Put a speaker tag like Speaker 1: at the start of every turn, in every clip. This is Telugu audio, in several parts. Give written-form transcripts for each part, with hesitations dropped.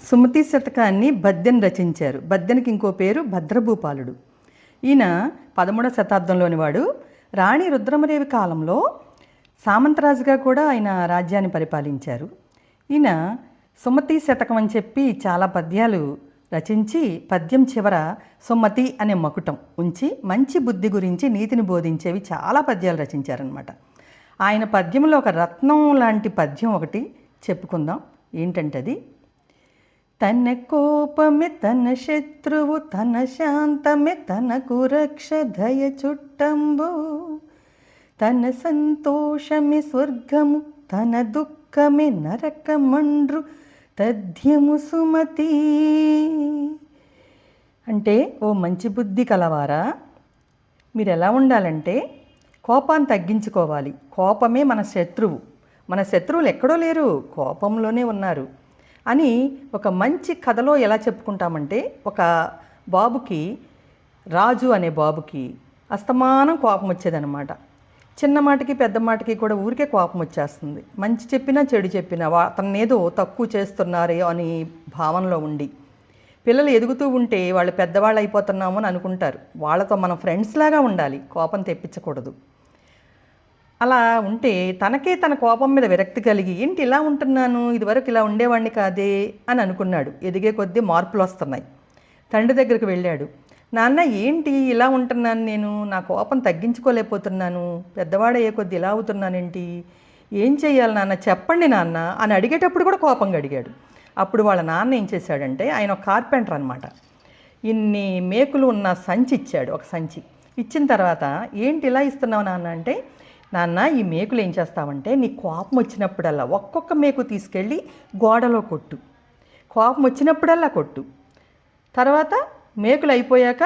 Speaker 1: సుమతి శతకాన్ని బద్దెన రచించారు. బద్దెనకి ఇంకో పేరు భద్రభూపాలుడు. ఈయన 13వ శతాబ్దంలోని వాడు. రాణి రుద్రమదేవి కాలంలో సామంతరాజుగా కూడా ఆయన రాజ్యాన్ని పరిపాలించారు. ఈయన సుమతి శతకం అని చెప్పి చాలా పద్యాలు రచించి పద్యం చివర సుమతి అనే మకుటం ఉంచి మంచి బుద్ధి గురించి నీతిని బోధించేవి చాలా పద్యాలు రచించారనమాట. ఆయన పద్యంలో ఒక రత్నం లాంటి పద్యం ఒకటి చెప్పుకుందాం. ఏంటంటే అది: తన కోపమే తన శత్రువు, తన శాంతమే తనకు రక్ష దయ చుట్టంబు, తన సంతోషమే స్వర్గము, తన దుఃఖమే నరకమండ్రు తథ్యము సుమతి. అంటే ఓ మంచి బుద్ధి కలవారా, మీరు ఎలా ఉండాలంటే కోపాన్ని తగ్గించుకోవాలి. కోపమే మన శత్రువు. మన శత్రువులు ఎక్కడో లేరు, కోపంలోనే ఉన్నారు అని ఒక మంచి కథలో ఎలా చెప్పుకుంటామంటే, ఒక బాబుకి, రాజు అనే బాబుకి అస్తమానం కోపం వచ్చేదనమాట. చిన్న మాటకి పెద్ద మాటకి కూడా ఊరికే కోపం వచ్చేస్తుంది. మంచి చెప్పినా చెడు చెప్పినా అతన్నేదో తక్కువ చేస్తున్నారే అని భావనలో ఉండి, పిల్లలు ఎదుగుతూ ఉంటే వాళ్ళు పెద్దవాళ్ళు అయిపోతున్నాము అని అనుకుంటారు. వాళ్ళతో మనం ఫ్రెండ్స్ లాగా ఉండాలి, కోపం తెప్పించకూడదు. అలా ఉంటే తనకే తన కోపం మీద విరక్తి కలిగి, ఏంటి ఇలా ఉంటున్నాను, ఇదివరకు ఇలా ఉండేవాడిని కాదే అని అనుకున్నాడు. ఎదిగే కొద్దీ మార్పులు వస్తున్నాయి. తండ్రి దగ్గరికి వెళ్ళాడు. నాన్న, ఏంటి ఇలా ఉంటున్నాను, నేను నా కోపం తగ్గించుకోలేకపోతున్నాను, పెద్దవాడయ్యే కొద్దీ ఇలా అవుతున్నానేంటి, ఏం చెయ్యాలి నాన్న, చెప్పండి నాన్న అని అడిగేటప్పుడు కూడా కోపంగా అడిగాడు. అప్పుడు వాళ్ళ నాన్న ఏం చేశాడంటే, ఆయన ఒక కార్పెంటర్ అనమాట. ఇన్ని మేకులు ఉన్న సంచి ఇచ్చాడు. ఒక సంచి ఇచ్చిన తర్వాత, ఏంటి ఇలా ఇస్తున్నావు నాన్న అంటే, నాన్న ఈ మేకులు ఏం చేస్తావంటే, నీ కోపం వచ్చినప్పుడల్లా ఒక్కొక్క మేకు తీసుకెళ్ళి గోడలో కొట్టు, కోపం వచ్చినప్పుడల్లా కొట్టు, తర్వాత మేకులు అయిపోయాక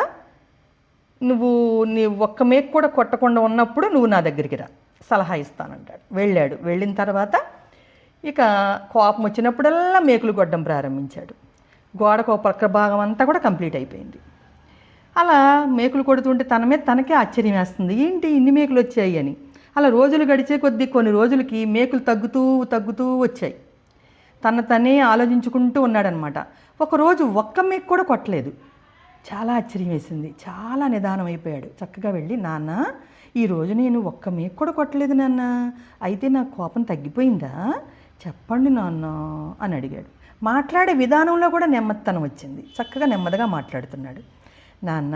Speaker 1: నీ ఒక్క మేకు కూడా కొట్టకుండా ఉన్నప్పుడు నువ్వు నా దగ్గరికి రా, సలహా ఇస్తానంటాడు. వెళ్ళాడు. వెళ్ళిన తర్వాత ఇక కోపం వచ్చినప్పుడల్లా మేకులు కొట్టడం ప్రారంభించాడు. గోడకు పక్క భాగం అంతా కూడా కంప్లీట్ అయిపోయింది. అలా మేకులు కొడుతుంటే తన మీద తనకే ఆశ్చర్యం వేస్తుంది, ఏంటి ఇన్ని మేకులు వచ్చాయి అని. అలా రోజులు గడిచే కొద్దీ కొన్ని రోజులకి మేకులు తగ్గుతూ వచ్చాయి. తనే ఆలోచించుకుంటూ ఉన్నాడనమాట. ఒకరోజు ఒక్క మేకు కూడా కొట్టలేదు. చాలా ఆశ్చర్యం వేసింది. చాలా నిదానం అయిపోయాడు. చక్కగా వెళ్ళి, నాన్న ఈరోజు నేను ఒక్క మేకు కూడా కొట్టలేదు నాన్న, అయితే నా కోపం తగ్గిపోయిందా, చెప్పండి నాన్న అని అడిగాడు. మాట్లాడే విధానంలో కూడా నెమ్మదితనం వచ్చింది. చక్కగా నెమ్మదిగా మాట్లాడుతున్నాడు. నాన్న,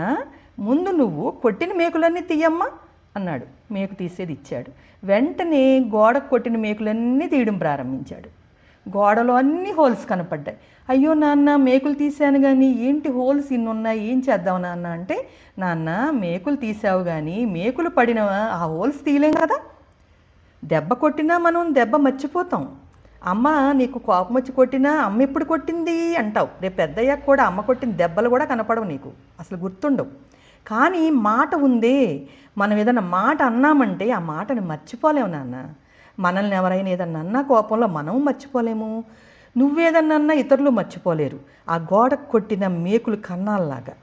Speaker 1: ముందు నువ్వు కొట్టిన మేకులన్నీ తీయమ్మా అన్నాడు. మేకు తీసేది ఇచ్చాడు. వెంటనే గోడకు కొట్టిన మేకులన్నీ తీయడం ప్రారంభించాడు. గోడలో అన్ని హోల్స్ కనపడ్డాయి. అయ్యో నాన్న, మేకులు తీశాను కానీ ఏంటి హోల్స్ ఇన్ని ఉన్నాయి, ఏం చేద్దాం నాన్న అంటే, నాన్న మేకులు తీసావు కానీ మేకులు పడిన ఆ హోల్స్ తీయలేం కదా, దెబ్బ కొట్టినా మనం దెబ్బ మర్చిపోతాం. అమ్మ నీకు కోపం వచ్చి కొట్టినా అమ్మ ఎప్పుడు కొట్టింది అంటావు. రేపు పెద్దయ్యాక కూడా అమ్మ కొట్టిన దెబ్బలు కూడా కనపడవు, నీకు అసలు గుర్తుండవు. కానీ మాట ఉందే, మనం ఏదైనా మాట అన్నామంటే ఆ మాటని మర్చిపోలేము నాన్న. మనల్ని ఎవరైనా ఏదన్నా అన్నా కోపంలో మనం మర్చిపోలేము, నువ్వేదన్నా అన్నా ఇతరులు మర్చిపోలేరు. ఆ గోడకు కొట్టిన మేకులు కన్నాల్లాగా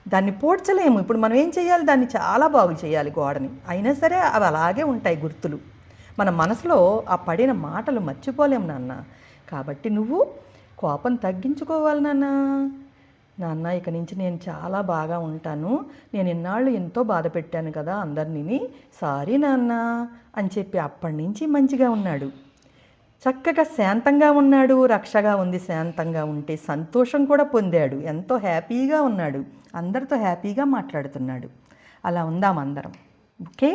Speaker 1: దాన్ని పోడ్చలేము. ఇప్పుడు మనం ఏం చేయాలి, దాన్ని చాలా బాగు చేయాలి గోడని. అయినా సరే అవి అలాగే ఉంటాయి గుర్తులు. మన మనసులో ఆ పడిన మాటలు మర్చిపోలేము నాన్న. కాబట్టి నువ్వు కోపం తగ్గించుకోవాలి నాన్న. నాన్న, ఇక నుంచి నేను చాలా బాగా ఉంటాను, నేను ఇన్నాళ్ళు ఎంతో బాధ పెట్టాను కదా అందరినీ, సారీ నాన్న అని చెప్పి అప్పటి నుంచి మంచిగా ఉన్నాడు. చక్కగా శాంతంగా ఉన్నాడు. రక్షగా ఉంది. శాంతంగా ఉంటే సంతోషం కూడా పొందాడు. ఎంతో హ్యాపీగా ఉన్నాడు. అందరితో హ్యాపీగా మాట్లాడుతున్నాడు. అలా ఉందాం అందరం. ఓకే.